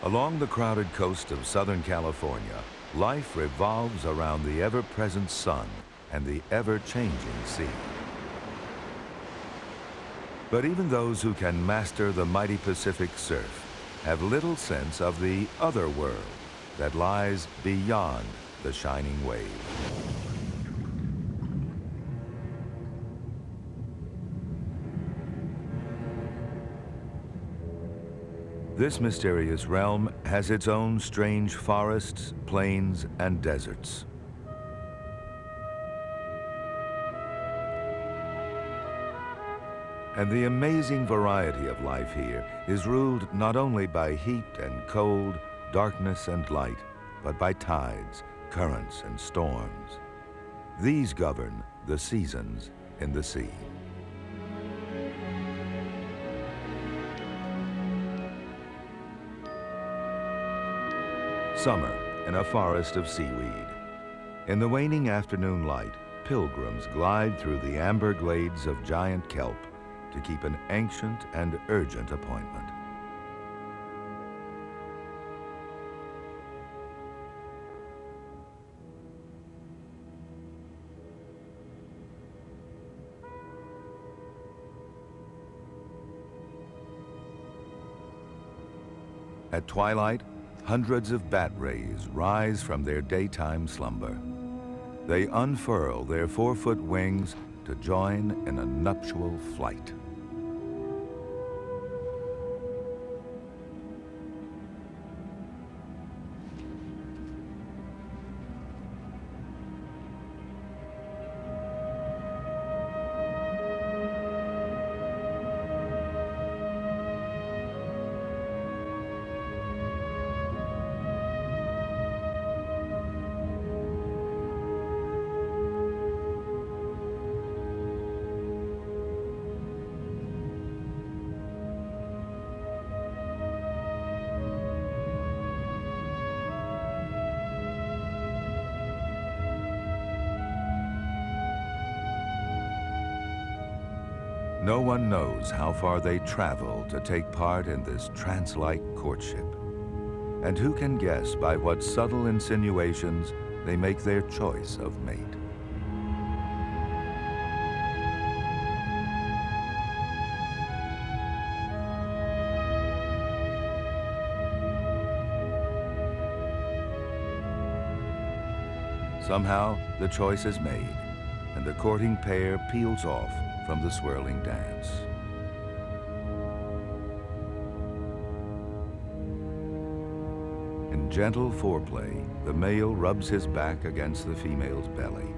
Along the crowded coast of Southern California, life revolves around the ever-present sun and the ever-changing sea. But even those who can master the mighty Pacific surf have little sense of the other world that lies beyond the shining wave. This mysterious realm has its own strange forests, plains, and deserts. And the amazing variety of life here is ruled not only by heat and cold, darkness and light, but by tides, currents, and storms. These govern the seasons in the sea. Summer in a forest of seaweed. In the waning afternoon light, pilgrims glide through the amber glades of giant kelp to keep an ancient and urgent appointment. At twilight, hundreds of bat rays rise from their daytime slumber. They unfurl their 4-foot wings to join in a nuptial flight. No one knows how far they travel to take part in this trance-like courtship. And who can guess by what subtle insinuations they make their choice of mate? Somehow, the choice is made, and the courting pair peels off from the swirling dance. In gentle foreplay, the male rubs his back against the female's belly.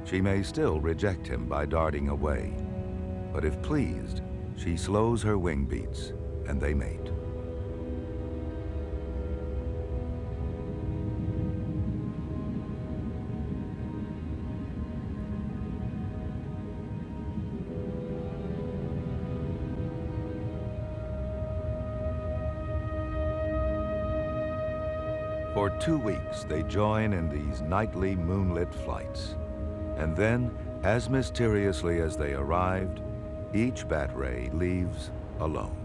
She may still reject him by darting away, but if pleased, she slows her wing beats and they mate. For 2 weeks, they join in these nightly moonlit flights. And then, as mysteriously as they arrived, each bat ray leaves alone.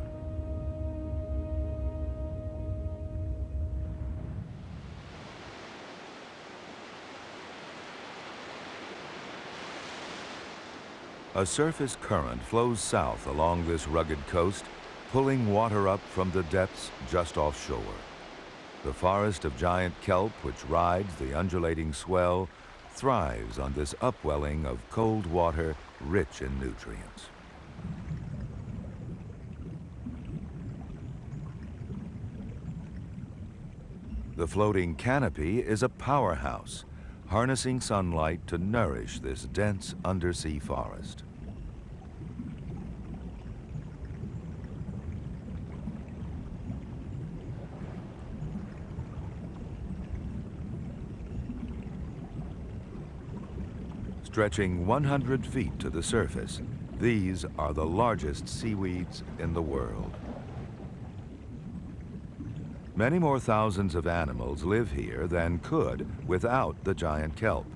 A surface current flows south along this rugged coast, pulling water up from the depths just offshore. The forest of giant kelp, which rides the undulating swell, thrives on this upwelling of cold water rich in nutrients. The floating canopy is a powerhouse, harnessing sunlight to nourish this dense undersea forest. Stretching 100 feet to the surface, these are the largest seaweeds in the world. Many more thousands of animals live here than could without the giant kelp.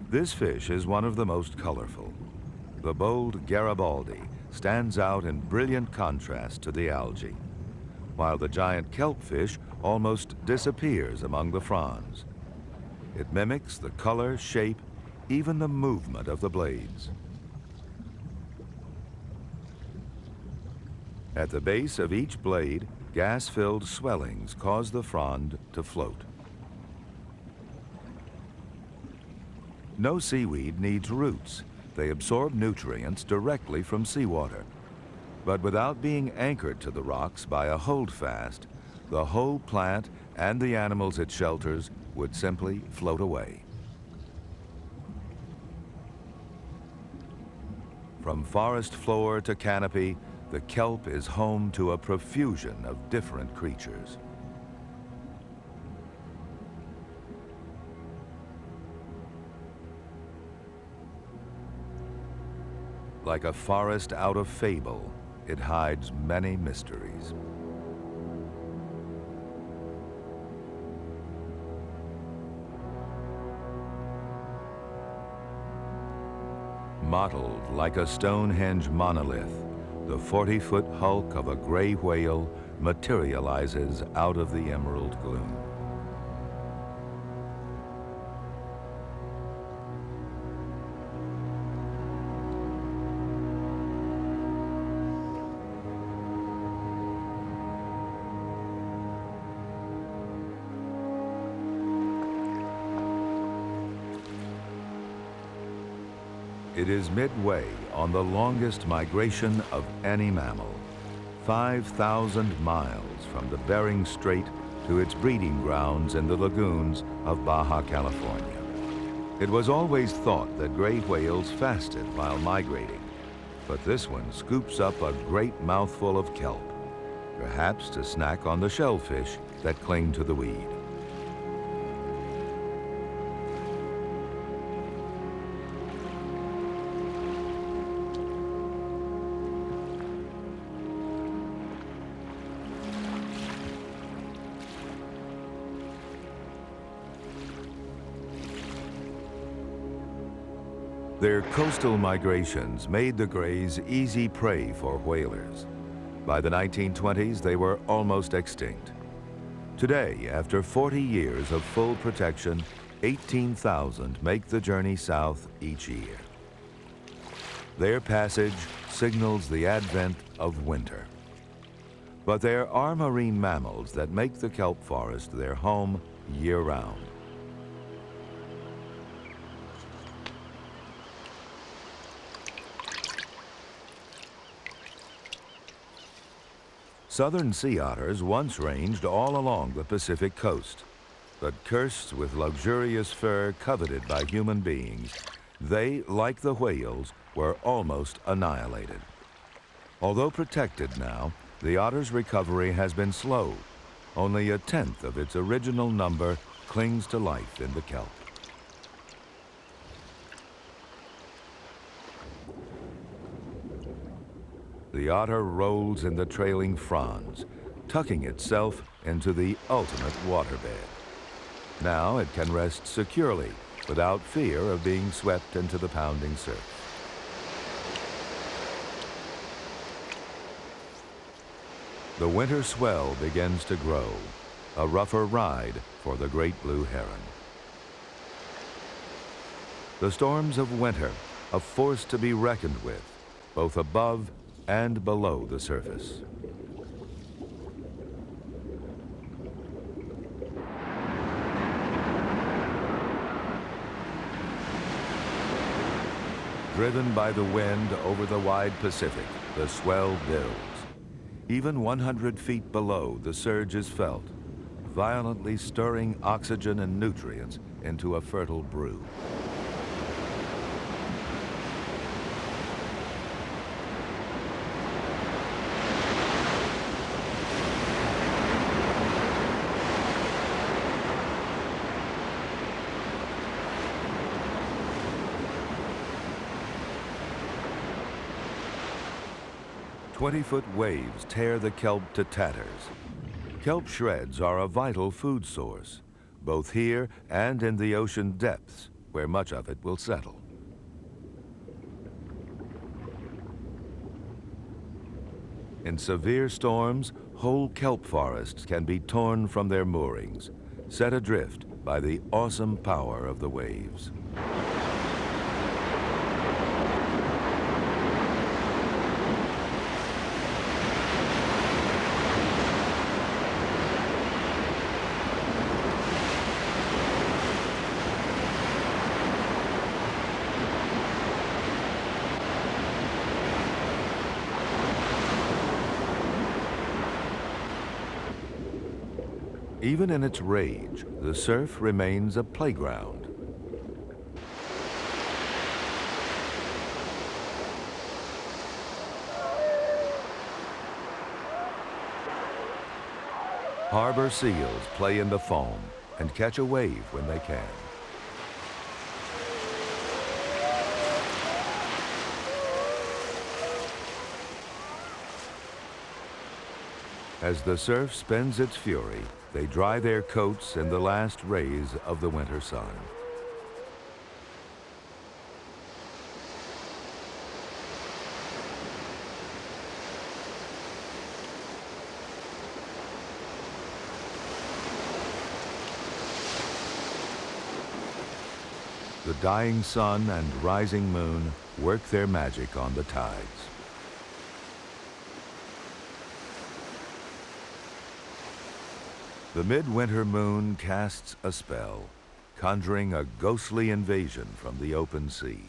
This fish is one of the most colorful. The bold Garibaldi stands out in brilliant contrast to the algae. while the giant kelp fish almost disappears among the fronds. It mimics the color, shape, even the movement of the blades. At the base of each blade, gas-filled swellings cause the frond to float. No seaweed needs roots. They absorb nutrients directly from seawater. But without being anchored to the rocks by a holdfast, the whole plant and the animals it shelters would simply float away. From forest floor to canopy, the kelp is home to a profusion of different creatures. Like a forest out of fable, it hides many mysteries. Mottled like a Stonehenge monolith, the 40-foot hulk of a gray whale materializes out of the emerald gloom. It is midway on the longest migration of any mammal, 5,000 miles from the Bering Strait to its breeding grounds in the lagoons of Baja California. It was always thought that gray whales fasted while migrating, but this one scoops up a great mouthful of kelp, perhaps to snack on the shellfish that cling to the weed. Their coastal migrations made the grays easy prey for whalers. By the 1920s, they were almost extinct. Today, after 40 years of full protection, 18,000 make the journey south each year. Their passage signals the advent of winter. But there are marine mammals that make the kelp forest their home year-round. Southern sea otters once ranged all along the Pacific coast, but cursed with luxurious fur coveted by human beings, they, like the whales, were almost annihilated. Although protected now, the otter's recovery has been slow. Only a tenth of its original number clings to life in the kelp. The otter rolls in the trailing fronds, tucking itself into the ultimate waterbed. Now it can rest securely, without fear of being swept into the pounding surf. The winter swell begins to grow, a rougher ride for the great blue heron. The storms of winter, a force to be reckoned with, both above and below the surface. Driven by the wind over the wide Pacific, the swell builds. Even 100 feet below, the surge is felt, violently stirring oxygen and nutrients into a fertile brew. Twenty-foot waves tear the kelp to tatters. Kelp shreds are a vital food source, both here and in the ocean depths, where much of it will settle. In severe storms, whole kelp forests can be torn from their moorings, set adrift by the awesome power of the waves. Even in its rage, the surf remains a playground. Harbor seals play in the foam and catch a wave when they can. As the surf spends its fury, they dry their coats in the last rays of the winter sun. The dying sun and rising moon work their magic on the tides. The midwinter moon casts a spell, conjuring a ghostly invasion from the open sea.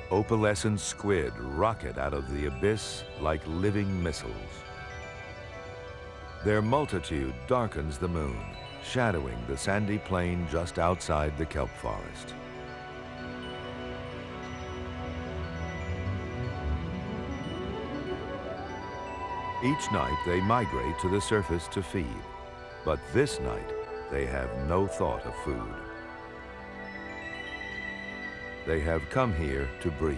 Opalescent squid rocket out of the abyss like living missiles. Their multitude darkens the moon, shadowing the sandy plain just outside the kelp forest. Each night they migrate to the surface to feed, but this night they have no thought of food. They have come here to breed.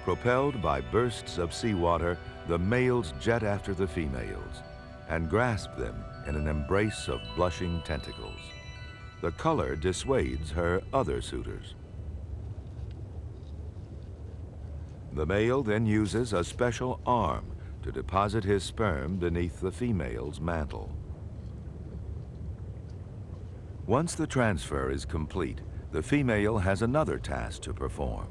Propelled by bursts of seawater, the males jet after the females and grasp them in an embrace of blushing tentacles. The color dissuades her other suitors. The male then uses a special arm to deposit his sperm beneath the female's mantle. Once the transfer is complete, the female has another task to perform.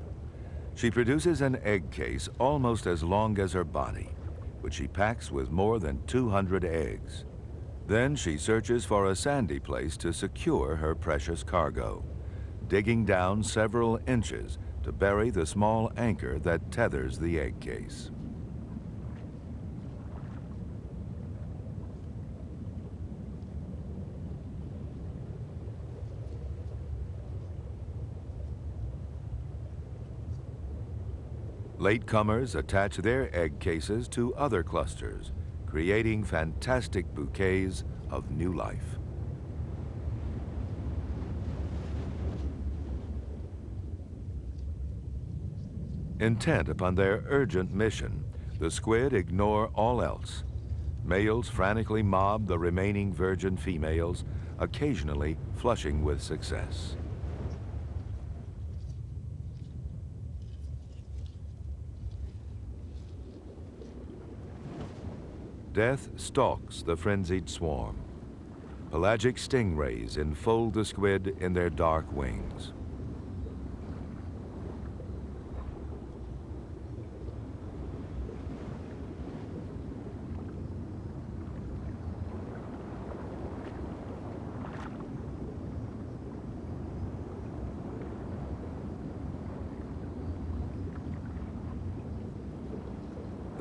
She produces an egg case almost as long as her body, which she packs with more than 200 eggs. Then she searches for a sandy place to secure her precious cargo, digging down several inches to bury the small anchor that tethers the egg case. Latecomers attach their egg cases to other clusters, creating fantastic bouquets of new life. Intent upon their urgent mission, the squid ignore all else. Males frantically mob the remaining virgin females, occasionally flushing with success. Death stalks the frenzied swarm. Pelagic stingrays enfold the squid in their dark wings.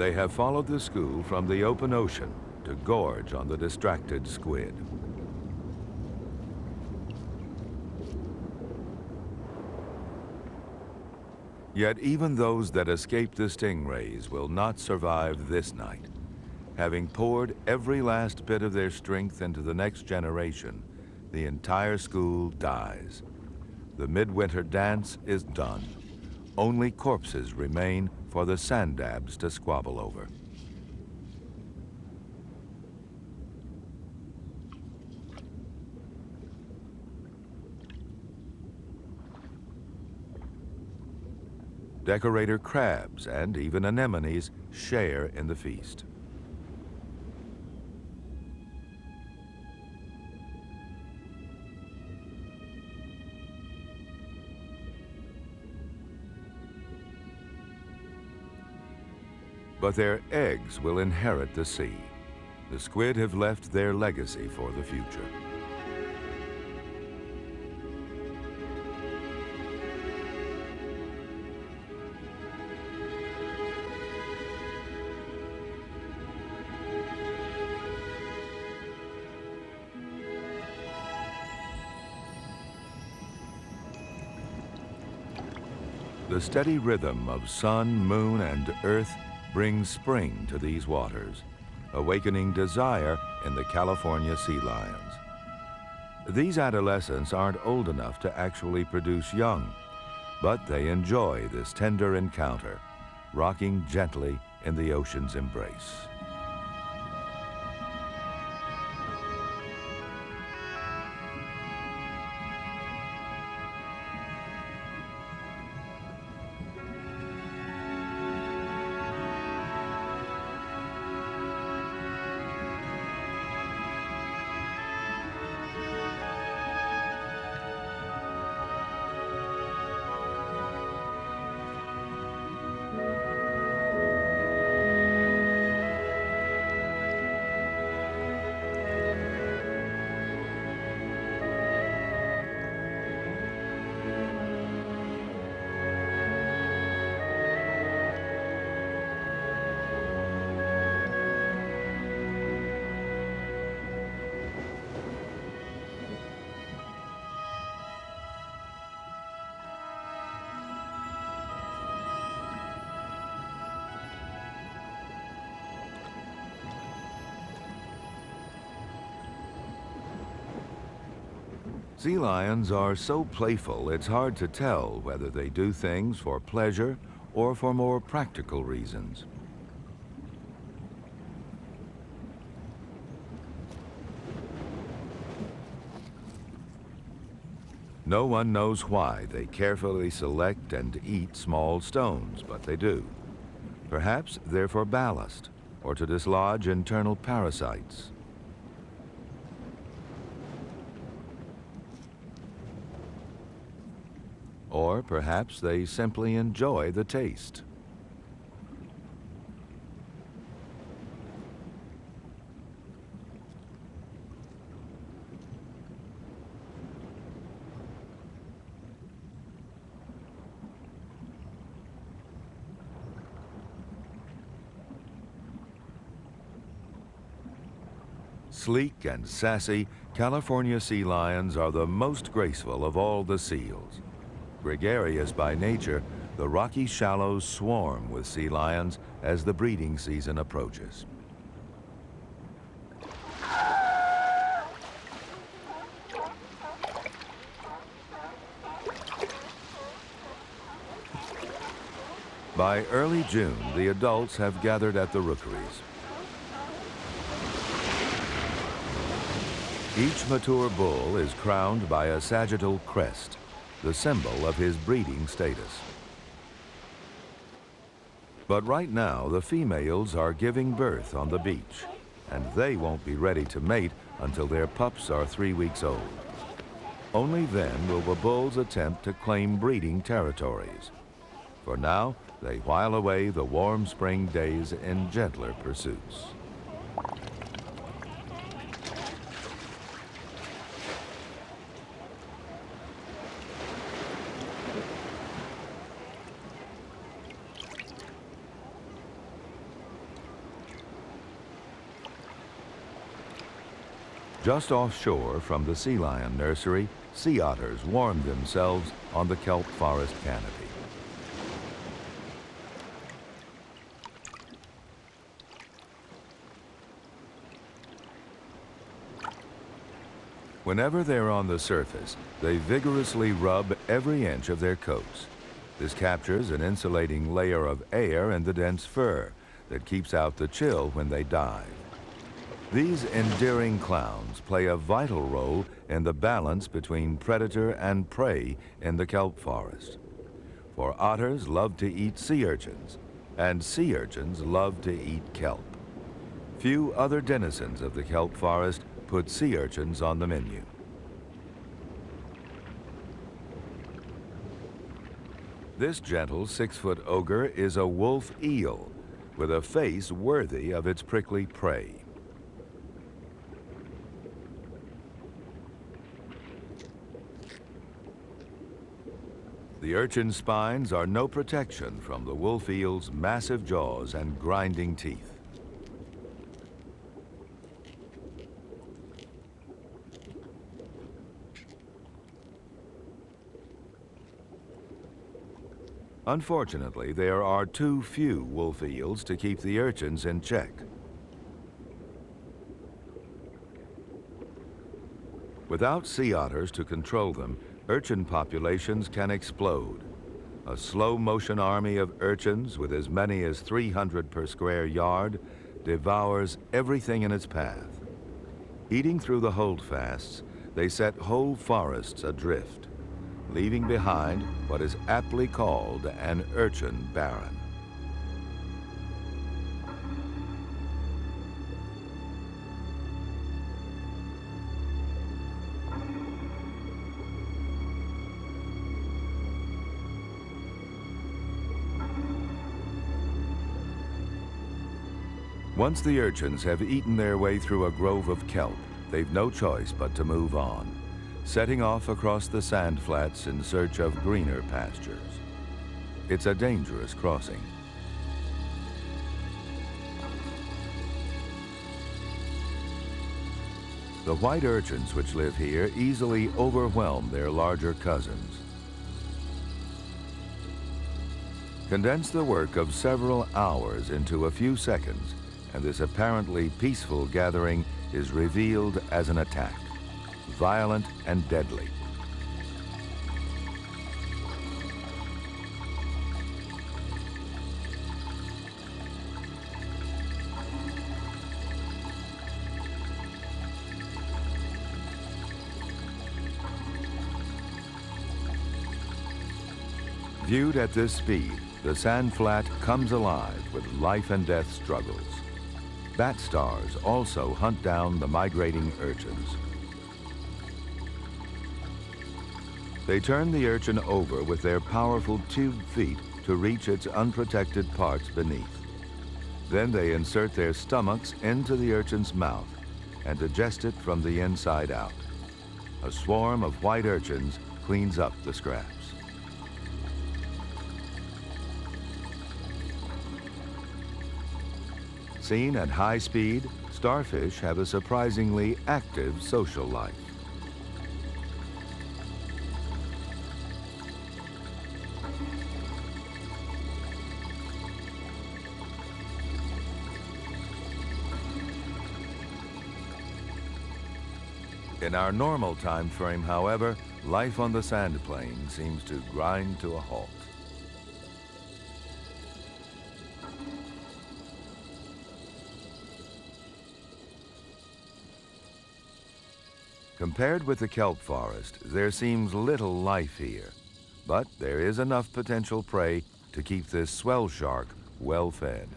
They have followed the school from the open ocean to gorge on the distracted squid. Yet even those that escape the stingrays will not survive this night. Having poured every last bit of their strength into the next generation, the entire school dies. The midwinter dance is done. Only corpses remain for the sanddabs to squabble over. Decorator crabs and even anemones share in the feast. But their eggs will inherit the sea. The squid have left their legacy for the future. The steady rhythm of sun, moon, and earth brings spring to these waters, awakening desire in the California sea lions. These adolescents aren't old enough to actually produce young, but they enjoy this tender encounter, rocking gently in the ocean's embrace. Sea lions are so playful, it's hard to tell whether they do things for pleasure or for more practical reasons. No one knows why they carefully select and eat small stones, but they do. Perhaps they're for ballast or to dislodge internal parasites. Or perhaps they simply enjoy the taste. Sleek and sassy, California sea lions are the most graceful of all the seals. Gregarious by nature, the rocky shallows swarm with sea lions as the breeding season approaches. By early June, the adults have gathered at the rookeries. Each mature bull is crowned by a sagittal crest, the symbol of his breeding status. But right now, the females are giving birth on the beach, and they won't be ready to mate until their pups are 3 weeks old. Only then will the bulls attempt to claim breeding territories. For now, they while away the warm spring days in gentler pursuits. Just offshore from the sea lion nursery, sea otters warm themselves on the kelp forest canopy. Whenever they're on the surface, they vigorously rub every inch of their coats. This captures an insulating layer of air in the dense fur that keeps out the chill when they dive. These endearing clowns play a vital role in the balance between predator and prey in the kelp forest. For otters love to eat sea urchins, and sea urchins love to eat kelp. Few other denizens of the kelp forest put sea urchins on the menu. This gentle 6-foot ogre is a wolf eel with a face worthy of its prickly prey. The urchin's spines are no protection from the wolf eel's massive jaws and grinding teeth. Unfortunately, there are too few wolf eels to keep the urchins in check. Without sea otters to control them, urchin populations can explode. A slow-motion army of urchins with as many as 300 per square yard devours everything in its path. Eating through the holdfasts, they set whole forests adrift, leaving behind what is aptly called an urchin barren. Once the urchins have eaten their way through a grove of kelp, they've no choice but to move on, setting off across the sand flats in search of greener pastures. It's a dangerous crossing. The white urchins which live here easily overwhelm their larger cousins. Condense the work of several hours into a few seconds, and this apparently peaceful gathering is revealed as an attack, violent and deadly. Viewed at this speed, the sand flat comes alive with life and death struggles. Bat stars also hunt down the migrating urchins. They turn the urchin over with their powerful tube feet to reach its unprotected parts beneath. Then they insert their stomachs into the urchin's mouth and digest it from the inside out. A swarm of white urchins cleans up the scraps. Seen at high speed, starfish have a surprisingly active social life. In our normal time frame, however, life on the sand plain seems to grind to a halt. Compared with the kelp forest, there seems little life here, but there is enough potential prey to keep this swell shark well fed.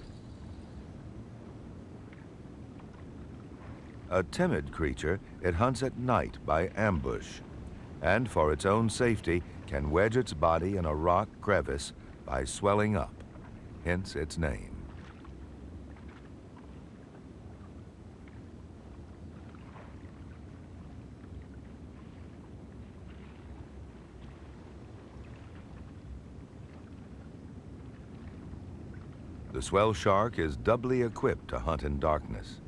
A timid creature, it hunts at night by ambush, and for its own safety can wedge its body in a rock crevice by swelling up, hence its name. The swell shark is doubly equipped to hunt in darkness.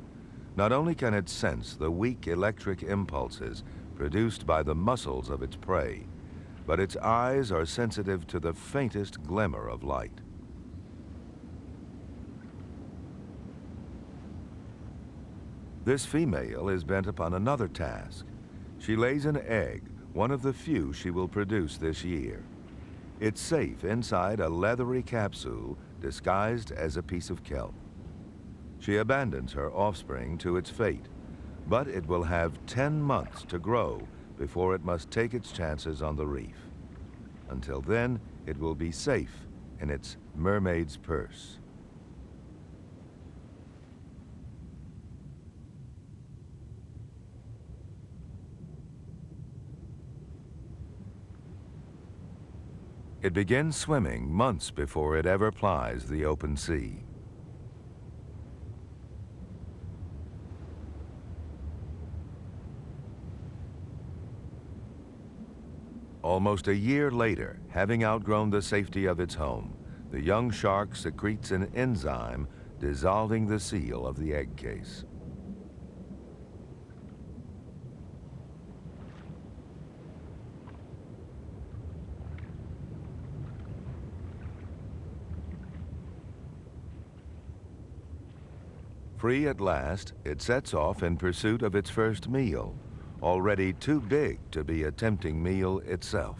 Not only can it sense the weak electric impulses produced by the muscles of its prey, but its eyes are sensitive to the faintest glimmer of light. This female is bent upon another task. She lays an egg, one of the few she will produce this year. It's safe inside a leathery capsule disguised as a piece of kelp. She abandons her offspring to its fate, but it will have 10 months to grow before it must take its chances on the reef. Until then, it will be safe in its mermaid's purse. It begins swimming months before it ever plies the open sea. Almost a year later, having outgrown the safety of its home, the young shark secretes an enzyme dissolving the seal of the egg case. Free at last, it sets off in pursuit of its first meal, already too big to be a tempting meal itself.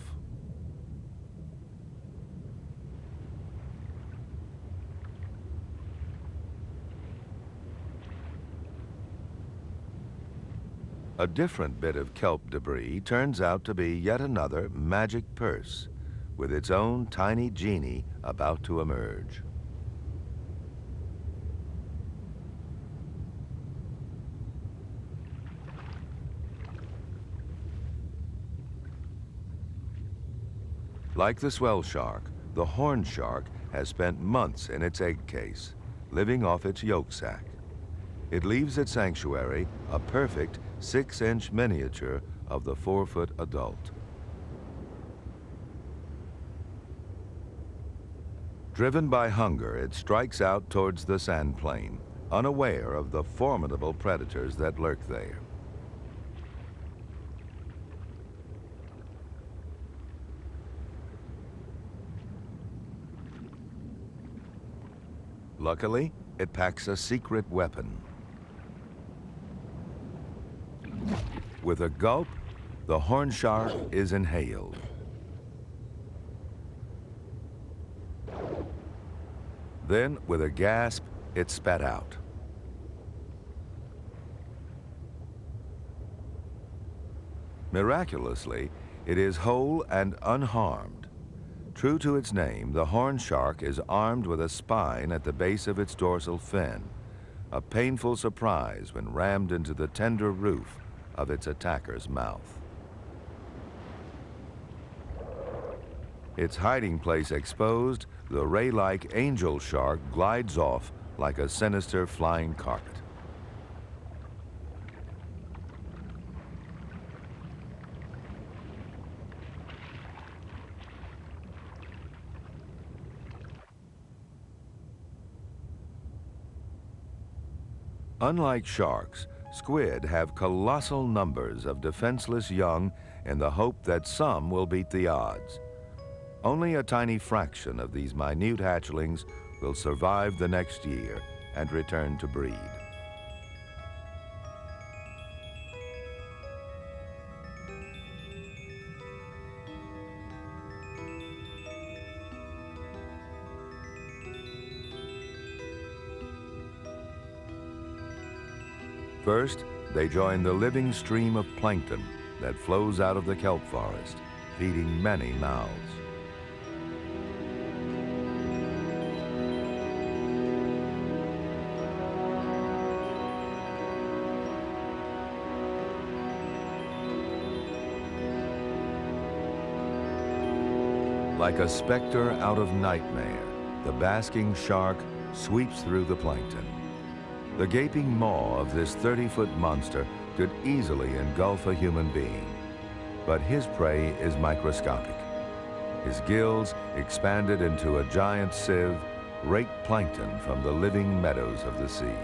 A different bit of kelp debris turns out to be yet another magic purse, with its own tiny genie about to emerge. Like the swell shark, the horn shark has spent months in its egg case, living off its yolk sac. It leaves its sanctuary a perfect 6-inch miniature of the 4-foot adult. Driven by hunger, it strikes out towards the sandplain, unaware of the formidable predators that lurk there. Luckily, it packs a secret weapon. With a gulp, the horn shark is inhaled. Then, with a gasp, it's spat out. Miraculously, it is whole and unharmed. True to its name, the horn shark is armed with a spine at the base of its dorsal fin, a painful surprise when rammed into the tender roof of its attacker's mouth. Its hiding place exposed, the ray-like angel shark glides off like a sinister flying carpet. Unlike sharks, squid have colossal numbers of defenseless young in the hope that some will beat the odds. Only a tiny fraction of these minute hatchlings will survive the next year and return to breed. First, they join the living stream of plankton that flows out of the kelp forest, feeding many mouths. Like a specter out of nightmare, the basking shark sweeps through the plankton. The gaping maw of this 30-foot monster could easily engulf a human being, but his prey is microscopic. His gills, expanded into a giant sieve, rake plankton from the living meadows of the sea.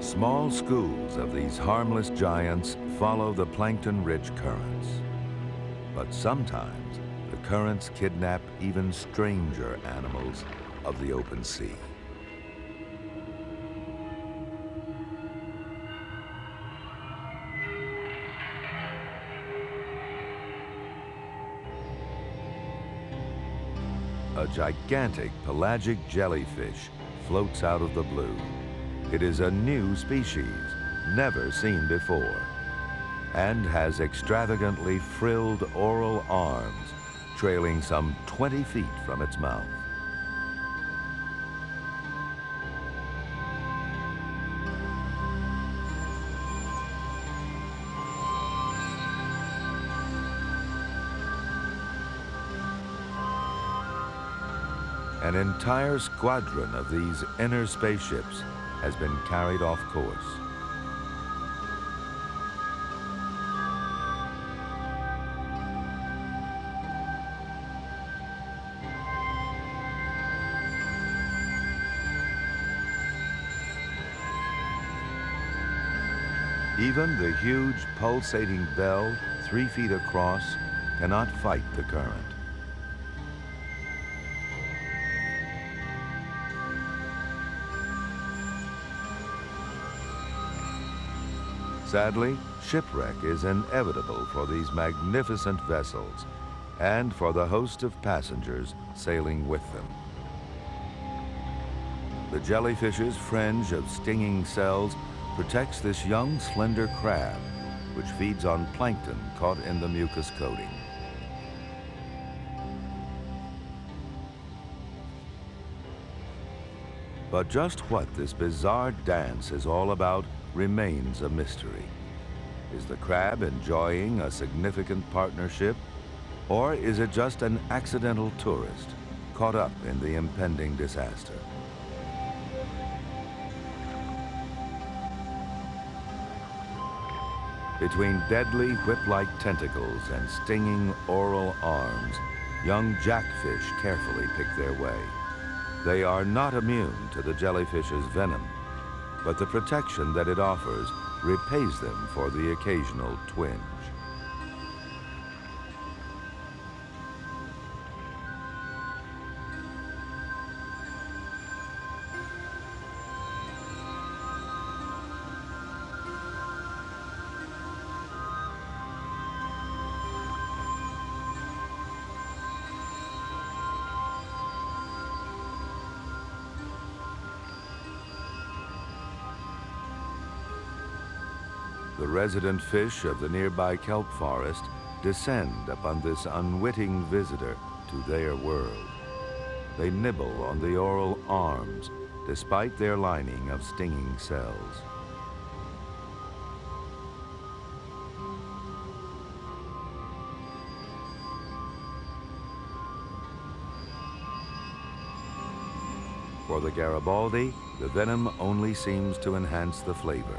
Small schools of these harmless giants follow the plankton-rich currents. But sometimes, the currents kidnap even stranger animals of the open sea. A gigantic pelagic jellyfish floats out of the blue. It is a new species, never seen before, and has extravagantly frilled oral arms trailing some 20 feet from its mouth. An entire squadron of these inner spaceships has been carried off course. Even the huge pulsating bell, 3 feet across, cannot fight the current. Sadly, shipwreck is inevitable for these magnificent vessels and for the host of passengers sailing with them. The jellyfish's fringe of stinging cells protects this young, slender crab, which feeds on plankton caught in the mucus coating. But just what this bizarre dance is all about remains a mystery. Is the crab enjoying a significant partnership, or is it just an accidental tourist caught up in the impending disaster? Between deadly whip-like tentacles and stinging oral arms, young jackfish carefully pick their way. They are not immune to the jellyfish's venom, but the protection that it offers repays them for the occasional twinge. The resident fish of the nearby kelp forest descend upon this unwitting visitor to their world. They nibble on the oral arms, despite their lining of stinging cells. For the Garibaldi, the venom only seems to enhance the flavor.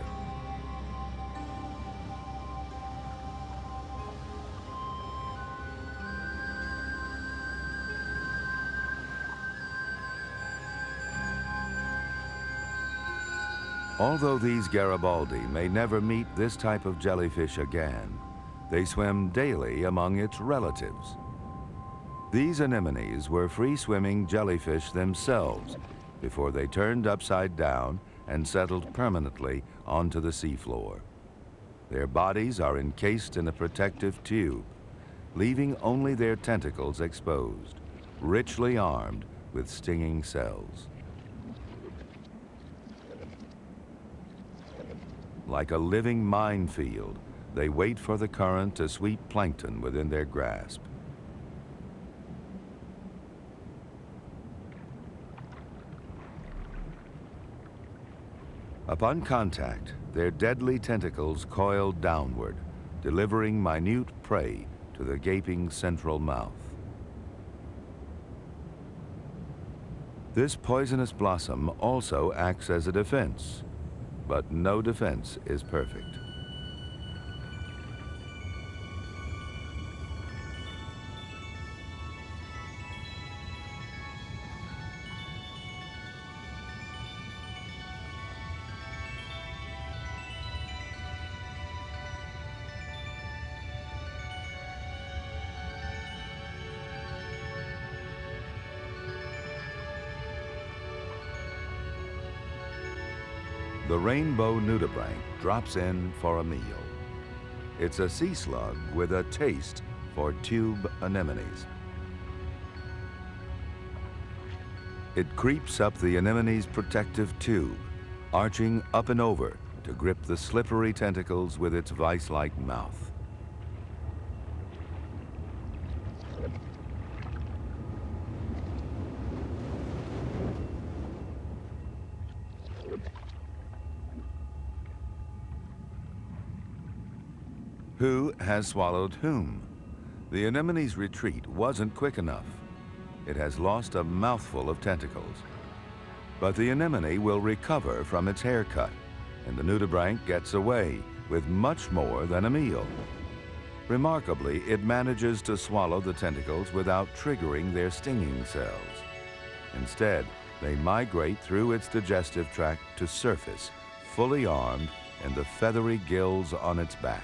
Although these Garibaldi may never meet this type of jellyfish again, they swim daily among its relatives. These anemones were free-swimming jellyfish themselves before they turned upside down and settled permanently onto the seafloor. Their bodies are encased in a protective tube, leaving only their tentacles exposed, richly armed with stinging cells. Like a living minefield, they wait for the current to sweep plankton within their grasp. Upon contact, their deadly tentacles coil downward, delivering minute prey to the gaping central mouth. This poisonous blossom also acts as a defense, but no defense is perfect. The rainbow nudibranch drops in for a meal. It's a sea slug with a taste for tube anemones. It creeps up the anemone's protective tube, arching up and over to grip the slippery tentacles with its vice-like mouth. Who has swallowed whom? The anemone's retreat wasn't quick enough. It has lost a mouthful of tentacles. But the anemone will recover from its haircut, and the nudibranch gets away with much more than a meal. Remarkably, it manages to swallow the tentacles without triggering their stinging cells. Instead, they migrate through its digestive tract to surface, fully armed, and the feathery gills on its back.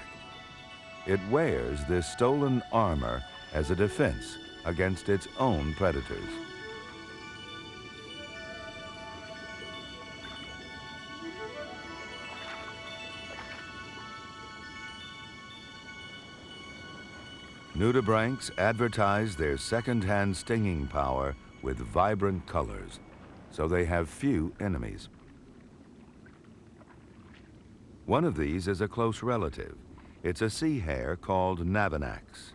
It wears this stolen armor as a defense against its own predators. Nudibranchs advertise their second-hand stinging power with vibrant colors, so they have few enemies. One of these is a close relative. It's a sea hare called navanax.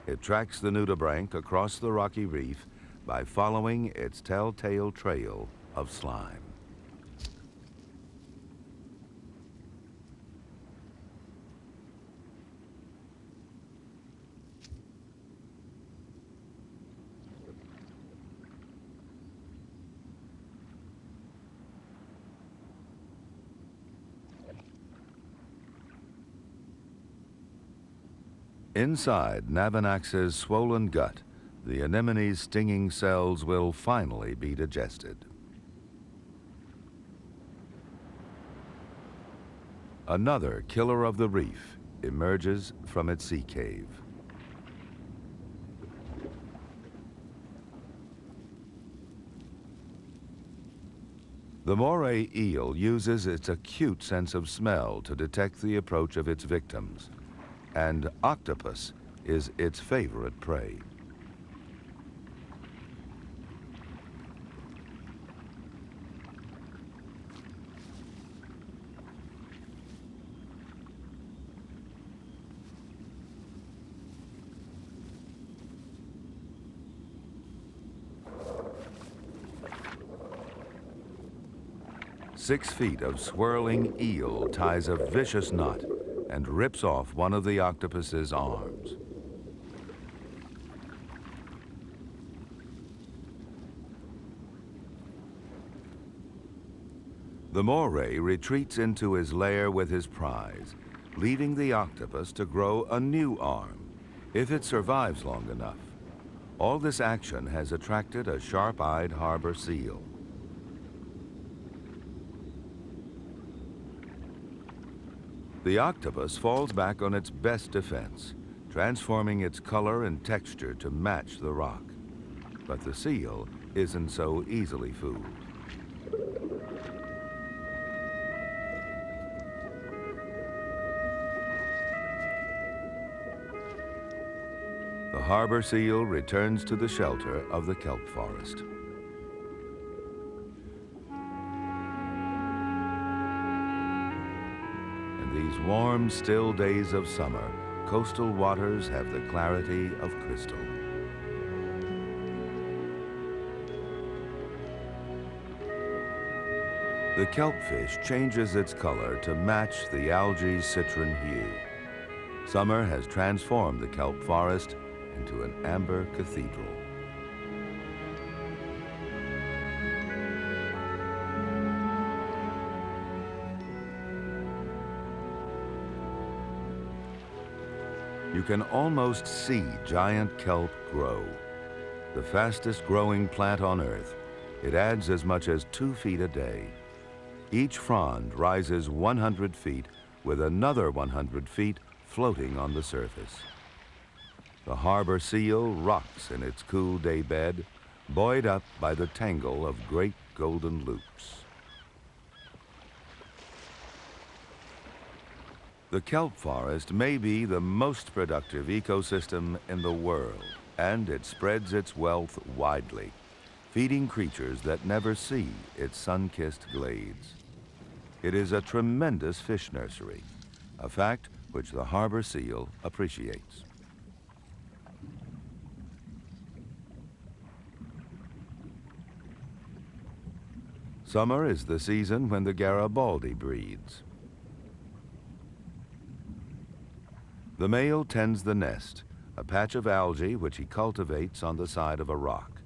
It tracks the nudibranch across the rocky reef by following its telltale trail of slime. Inside Navanax's swollen gut, the anemone's stinging cells will finally be digested. Another killer of the reef emerges from its sea cave. The moray eel uses its acute sense of smell to detect the approach of its victims, and octopus is its favorite prey. Six feet of swirling eel ties a vicious knot and rips off one of the octopus's arms. The moray retreats into his lair with his prize, leaving the octopus to grow a new arm, if it survives long enough. All this action has attracted a sharp-eyed harbor seal. The octopus falls back on its best defense, transforming its color and texture to match the rock. But the seal isn't so easily fooled. The harbor seal returns to the shelter of the kelp forest. These warm, still days of summer, coastal waters have the clarity of crystal. The kelpfish changes its color to match the algae's citron hue. Summer has transformed the kelp forest into an amber cathedral. You can almost see giant kelp grow. The fastest growing plant on Earth, it adds as much as 2 feet a day. Each frond rises 100 feet with another 100 feet floating on the surface. The harbor seal rocks in its cool day bed, buoyed up by the tangle of great golden loops. The kelp forest may be the most productive ecosystem in the world, and it spreads its wealth widely, feeding creatures that never see its sun-kissed glades. It is a tremendous fish nursery, a fact which the harbor seal appreciates. Summer is the season when the Garibaldi breeds. The male tends the nest, a patch of algae which he cultivates on the side of a rock.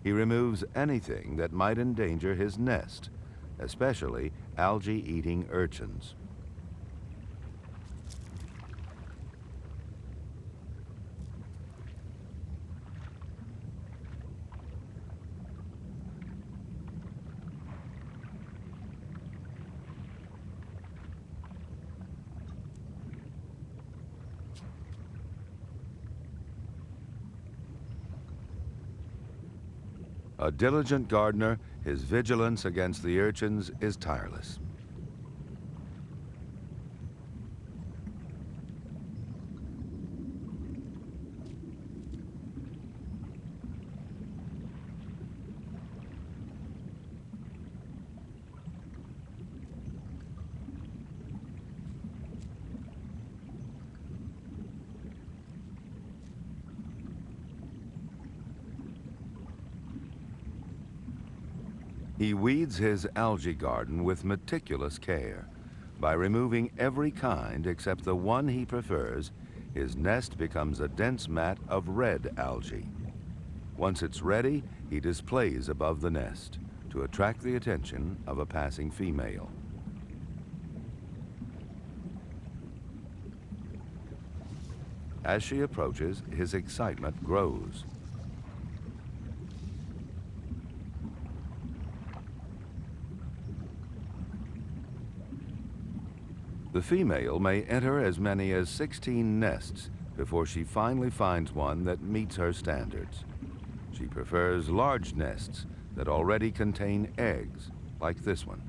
He removes anything that might endanger his nest, especially algae-eating urchins. A diligent gardener, his vigilance against the urchins is tireless. He weeds his algae garden with meticulous care. By removing every kind except the one he prefers, his nest becomes a dense mat of red algae. Once it's ready, he displays above the nest to attract the attention of a passing female. As she approaches, his excitement grows. The female may enter as many as 16 nests before she finally finds one that meets her standards. She prefers large nests that already contain eggs, like this one.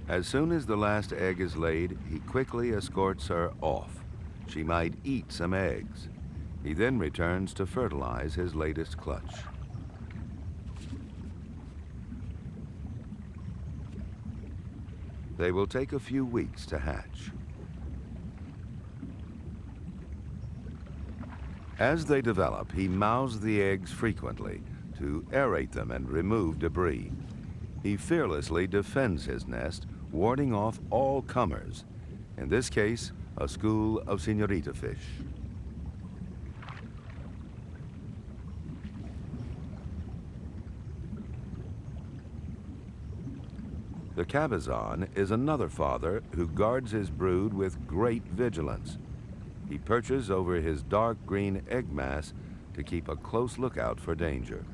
As soon as the last egg is laid, he quickly escorts her off. She might eat some eggs. He then returns to fertilize his latest clutch. They will take a few weeks to hatch. As they develop, he mouths the eggs frequently to aerate them and remove debris. He fearlessly defends his nest, warding off all comers, in this case, a school of señorita fish. The cabezon is another father who guards his brood with great vigilance. He perches over his dark green egg mass to keep a close lookout for danger.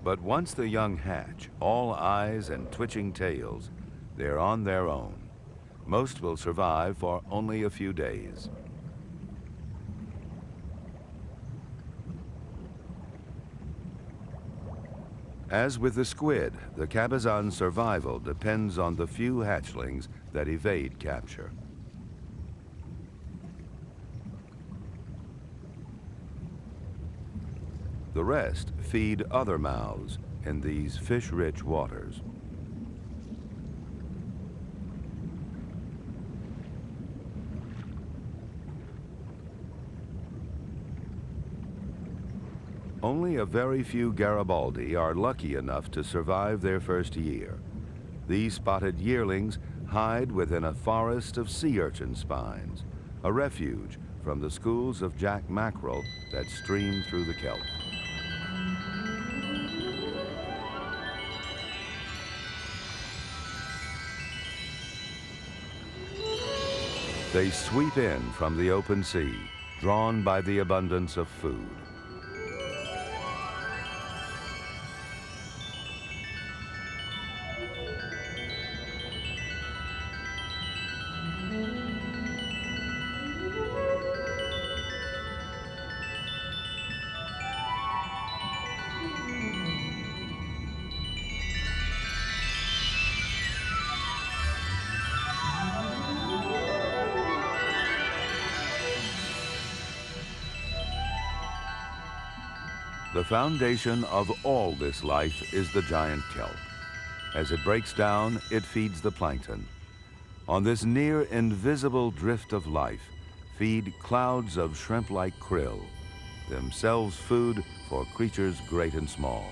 But once the young hatch, all eyes and twitching tails, they're on their own. Most will survive for only a few days. As with the squid, the cabezon's survival depends on the few hatchlings that evade capture. The rest feed other mouths in these fish-rich waters. Only a very few Garibaldi are lucky enough to survive their first year. These spotted yearlings hide within a forest of sea urchin spines, a refuge from the schools of jack mackerel that stream through the kelp. They sweep in from the open sea, drawn by the abundance of food. The foundation of all this life is the giant kelp. As it breaks down, it feeds the plankton. On this near invisible drift of life feed clouds of shrimp-like krill, themselves food for creatures great and small.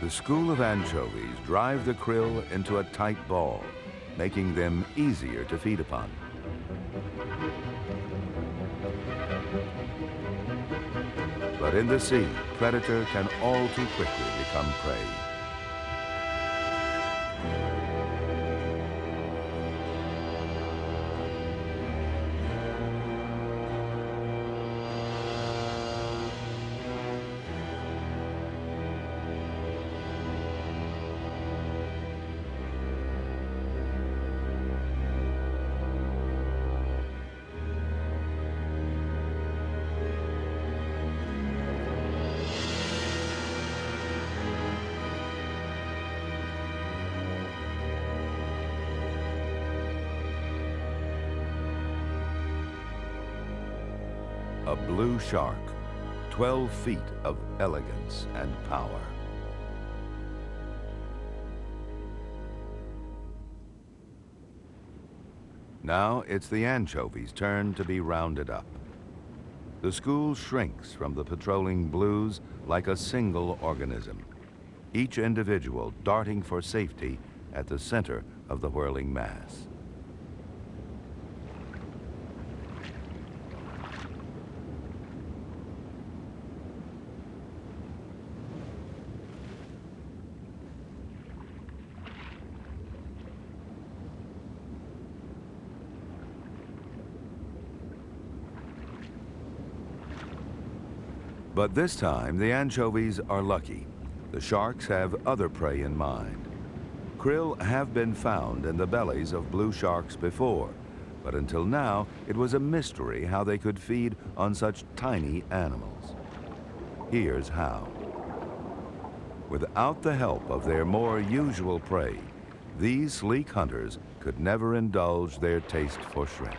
The school of anchovies drive the krill into a tight ball, making them easier to feed upon. But in the sea, predator can all too quickly become prey. A blue shark, 12 feet of elegance and power. Now it's the anchovies' turn to be rounded up. The school shrinks from the patrolling blues like a single organism, each individual darting for safety at the center of the whirling mass. But this time, the anchovies are lucky. The sharks have other prey in mind. Krill have been found in the bellies of blue sharks before, but until now, it was a mystery how they could feed on such tiny animals. Here's how. Without the help of their more usual prey, these sleek hunters could never indulge their taste for shrimp.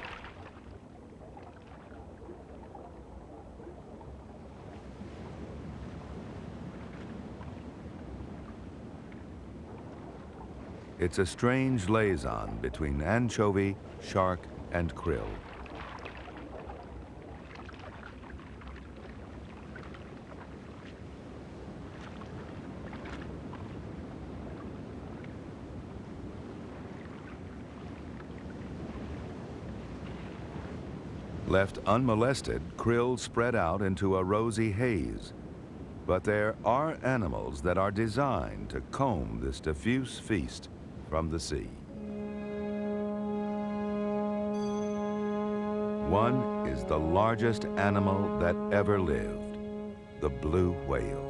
It's a strange liaison between anchovy, shark, and krill. Left unmolested, krill spread out into a rosy haze. But there are animals that are designed to comb this diffuse feast from the sea. One is the largest animal that ever lived, the blue whale.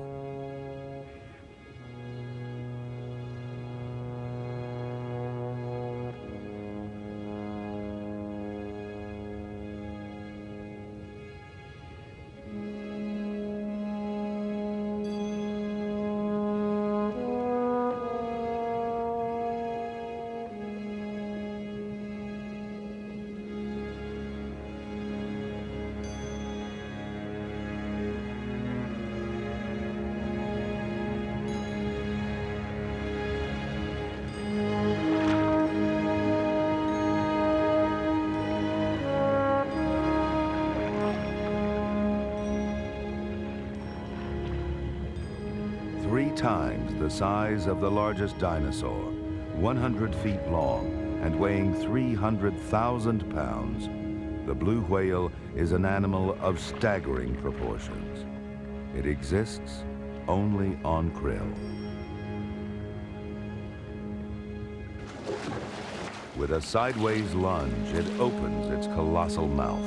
times the size of the largest dinosaur, 100 feet long and weighing 300,000 pounds, the blue whale is an animal of staggering proportions. It exists only on krill. With a sideways lunge, it opens its colossal mouth.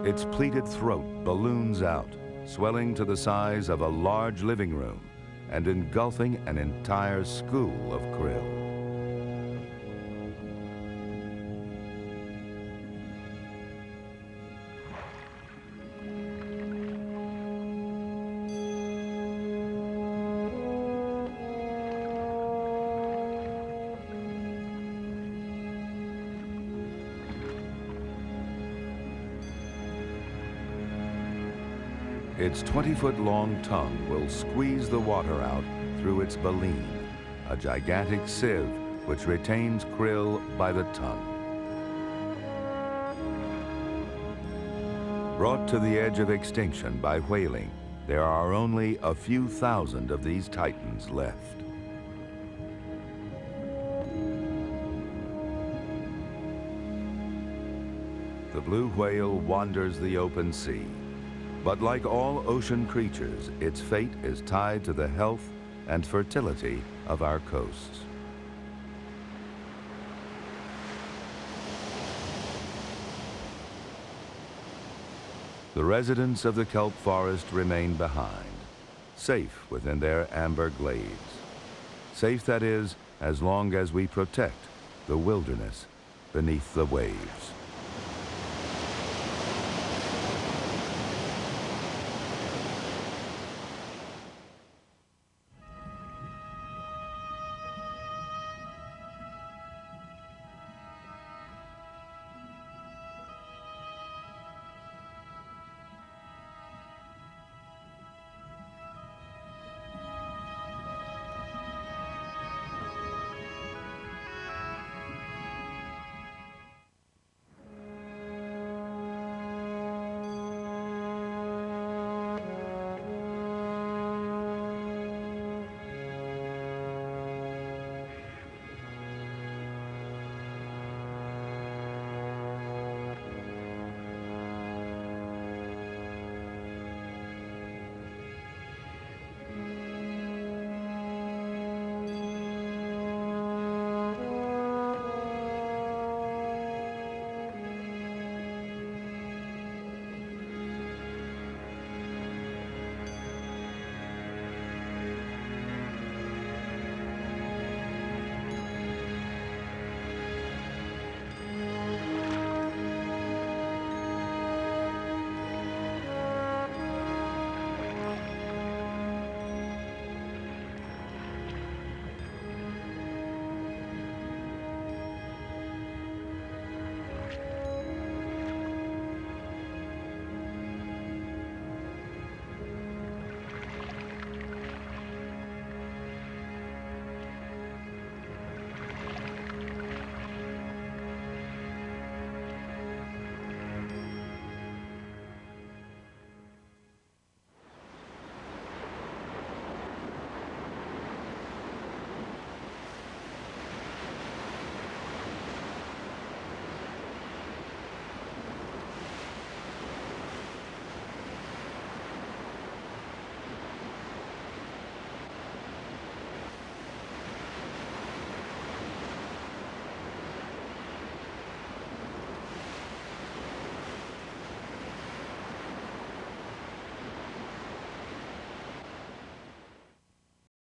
Its pleated throat balloons out, swelling to the size of a large living room and engulfing an entire school of krill. Its 20-foot-long tongue will squeeze the water out through its baleen, a gigantic sieve which retains krill by the ton. Brought to the edge of extinction by whaling, there are only a few thousand of these titans left. The blue whale wanders the open sea. But like all ocean creatures, its fate is tied to the health and fertility of our coasts. The residents of the kelp forest remain behind, safe within their amber glades. Safe, that is, as long as we protect the wilderness beneath the waves.